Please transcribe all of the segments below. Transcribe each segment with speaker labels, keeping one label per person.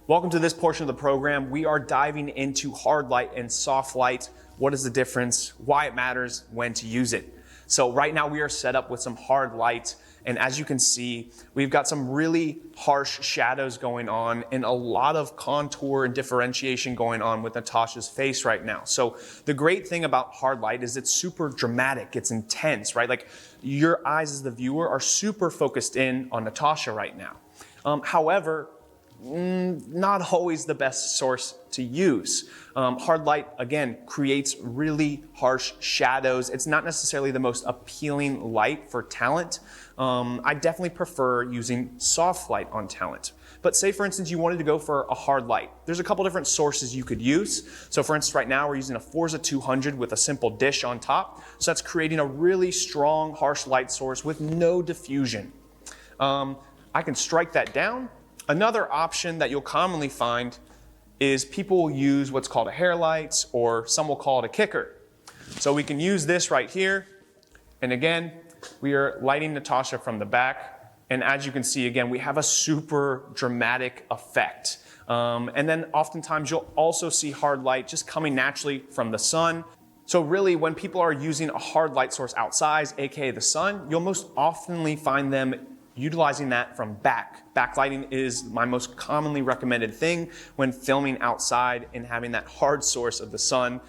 Speaker 1: Welcome to this portion of the program. We are diving into hard light and soft light. What is the difference, why it matters, when to use it. So right now we are set up with some hard light, and as you can see, we've got some really harsh shadows going on and a lot of contour and differentiation going on with Natasha's face right now. So the great thing about hard light is it's super dramatic, it's intense, right? Like your eyes as the viewer are super focused in on Natasha right now. However, not always the best source to use. Hard light, again, creates really harsh shadows. It's not necessarily the most appealing light for talent. I definitely prefer using soft light on talent. But say, for instance, you wanted to go for a hard light. There's a couple different sources you could use. So for instance, right now we're using a Forza 200 with a simple dish on top. So that's creating a really strong, harsh light source with no diffusion. I can strike that down. Another option that you'll commonly find is people will use what's called a hair light, or some will call it a kicker. So we can use this right here. And again, we are lighting Natasha from the back. And as you can see, again, we have a super dramatic effect. And then oftentimes you'll also see hard light just coming naturally from the sun. So really, when people are using a hard light source outside, aka the sun, you'll most oftenly find them utilizing that from back. Backlighting is my most commonly recommended thing when filming outside and having that hard source of the sun.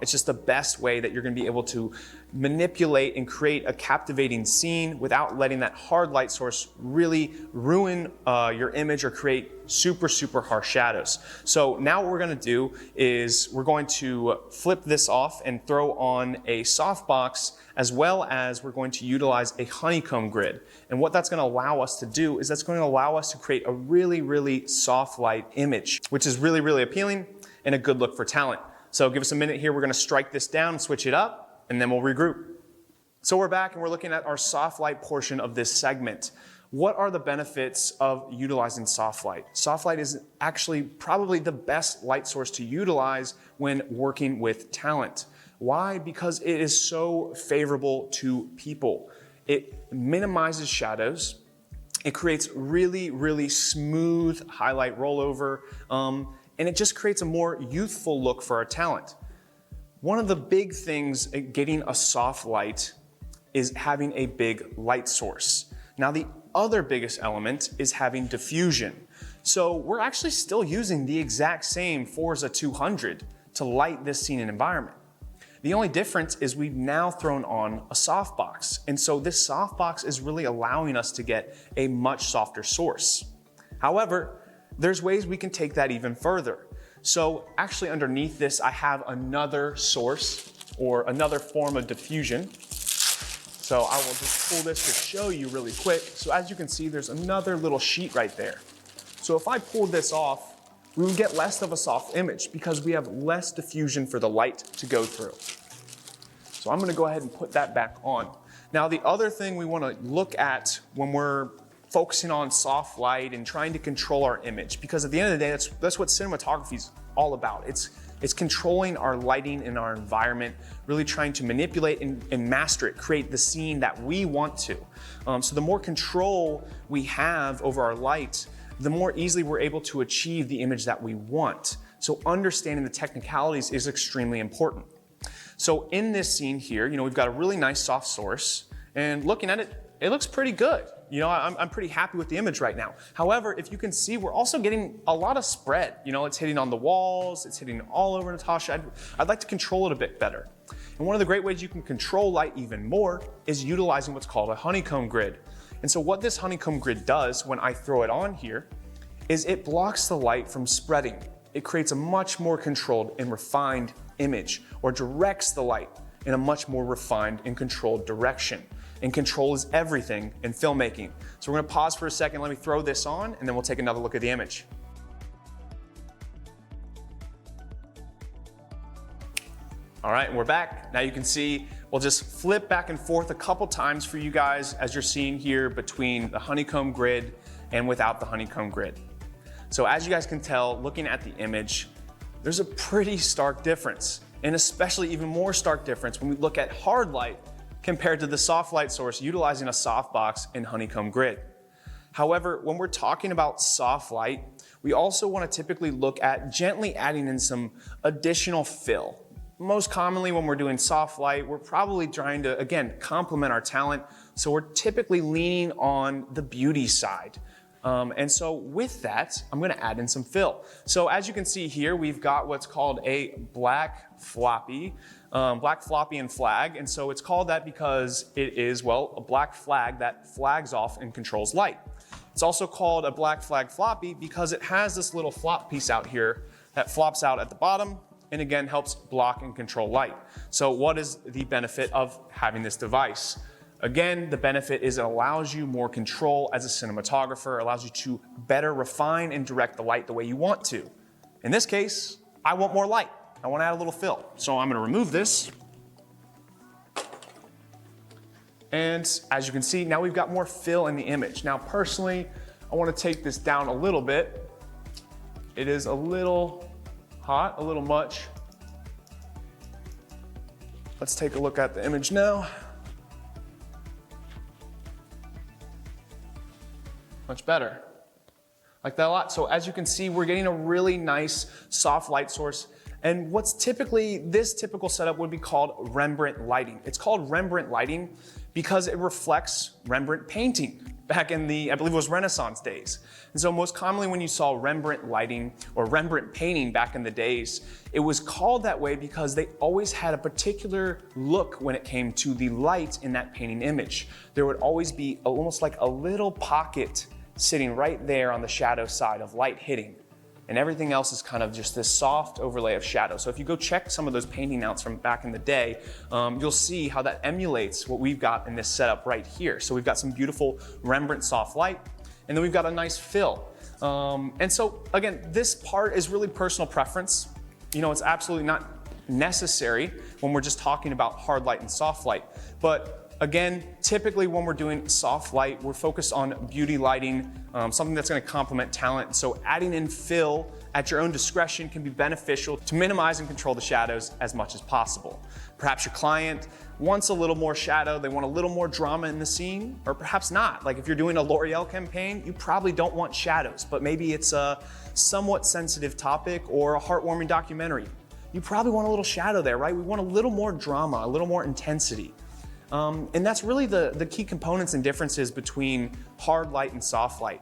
Speaker 1: It's just the best way that you're going to be able to manipulate and create a captivating scene without letting that hard light source really ruin your image or create super harsh shadows. So now what we're going to do is we're going to flip this off and throw on a softbox, as well as we're going to utilize a honeycomb grid. And what that's going to allow us to do is that's going to allow us to create a really soft light image, which is really appealing and a good look for talent. So give us a minute here. We're going to strike this down, switch it up, and then we'll regroup. So we're back and we're looking at our soft light portion of this segment. What are the benefits of utilizing soft light? Soft light is actually probably the best light source to utilize when working with talent. Why? Because it is so favorable to people. It minimizes shadows. It creates really smooth highlight rollover, and it just creates a more youthful look for our talent. One of the big things at getting a soft light is having a big light source. Now, the other biggest element is having diffusion. So we're actually still using the exact same Forza 200 to light this scene and environment. The only difference is we've now thrown on a softbox. And so this softbox is really allowing us to get a much softer source. However, there's ways we can take that even further. So actually underneath this, I have another source or another form of diffusion. So I will just pull this to show you really quick. So as you can see, there's another little sheet right there. So if I pulled this off, we would get less of a soft image because we have less diffusion for the light to go through. So I'm going to go ahead and put that back on. Now, the other thing we want to look at when we're focusing on soft light and trying to control our image, because at the end of the day, that's what cinematography is all about. It's controlling our lighting in our environment, really trying to manipulate and master it, create the scene that we want to. So the more control we have over our light, the more easily we're able to achieve the image that we want. So understanding the technicalities is extremely important. So in this scene here, we've got a really nice soft source, and looking at it, it looks pretty good. I'm pretty happy with the image right now. However, if you can see, we're also getting a lot of spread. It's hitting on the walls, it's hitting all over Natasha. I'd like to control it a bit better. And one of the great ways you can control light even more is utilizing what's called a honeycomb grid. And so what this honeycomb grid does when I throw it on here is it blocks the light from spreading. It creates a much more controlled and refined image, or directs the light in a much more refined and controlled direction. And control is everything in filmmaking. So we're going to pause for a second, let me throw this on, and then we'll take another look at the image. All right, and we're back. Now you can see we'll just flip back and forth a couple times for you guys as you're seeing here between the honeycomb grid and without the honeycomb grid. So as you guys can tell, looking at the image, there's a pretty stark difference, and especially even more stark difference when we look at hard light compared to the soft light source utilizing a softbox and honeycomb grid. However, when we're talking about soft light, we also want to typically look at gently adding in some additional fill. Most commonly when we're doing soft light, we're probably trying to, again, complement our talent. So we're typically leaning on the beauty side. And so with that, I'm gonna add in some fill. So as you can see here, we've got what's called a black floppy and flag. And so it's called that because it is, well, a black flag that flags off and controls light. It's also called a black flag floppy because it has this little flop piece out here that flops out at the bottom and again helps block and control light. So what is the benefit of having this device? Again, the benefit is it allows you more control as a cinematographer, allows you to better refine and direct the light the way you want to. In this case, I want more light. I want to add a little fill. So I'm going to remove this. And as you can see, now we've got more fill in the image. Now personally, I want to take this down a little bit. It is a little hot, a little much. Let's take a look at the image now. Much better. Like that a lot. So as you can see, we're getting a really nice soft light source. And what's typically, this typical setup would be called Rembrandt lighting. It's called Rembrandt lighting because it reflects Rembrandt painting back in the, I believe it was Renaissance days. And so most commonly when you saw Rembrandt lighting or Rembrandt painting back in the days, it was called that way because they always had a particular look when it came to the light in that painting image. There would always be almost like a little pocket sitting right there on the shadow side of light hitting. And everything else is kind of just this soft overlay of shadow. So if you go check some of those painting notes from back in the day, you'll see how that emulates what we've got in this setup right here. So we've got some beautiful Rembrandt soft light, and then we've got a nice fill. And so again, this part is really personal preference. You know, it's absolutely not necessary when we're just talking about hard light and soft light. But again, typically when we're doing soft light, we're focused on beauty lighting, something that's going to complement talent. So adding in fill at your own discretion can be beneficial to minimize and control the shadows as much as possible. Perhaps your client wants a little more shadow, they want a little more drama in the scene, or perhaps not. Like if you're doing a L'Oreal campaign, you probably don't want shadows, but maybe it's a somewhat sensitive topic or a heartwarming documentary. You probably want a little shadow there, right? We want a little more drama, a little more intensity. And that's really the key components and differences between hard light and soft light.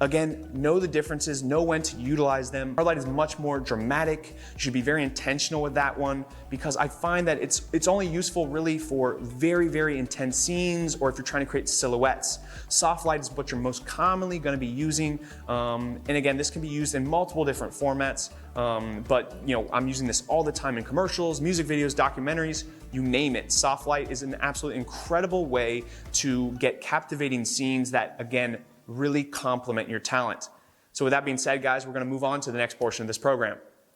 Speaker 1: Again, know the differences, know when to utilize them. Hard light is much more dramatic. You should be very intentional with that one because I find that it's only useful really for very, very intense scenes or if you're trying to create silhouettes. Soft light is what you're most commonly going to be using. And again, this can be used in multiple different formats. But you know, I'm using this all the time in commercials, music videos, documentaries, you name it. Soft light is an absolutely incredible way to get captivating scenes that, again, really complement your talent. So with that being said, guys, we're going to move on to the next portion of this program.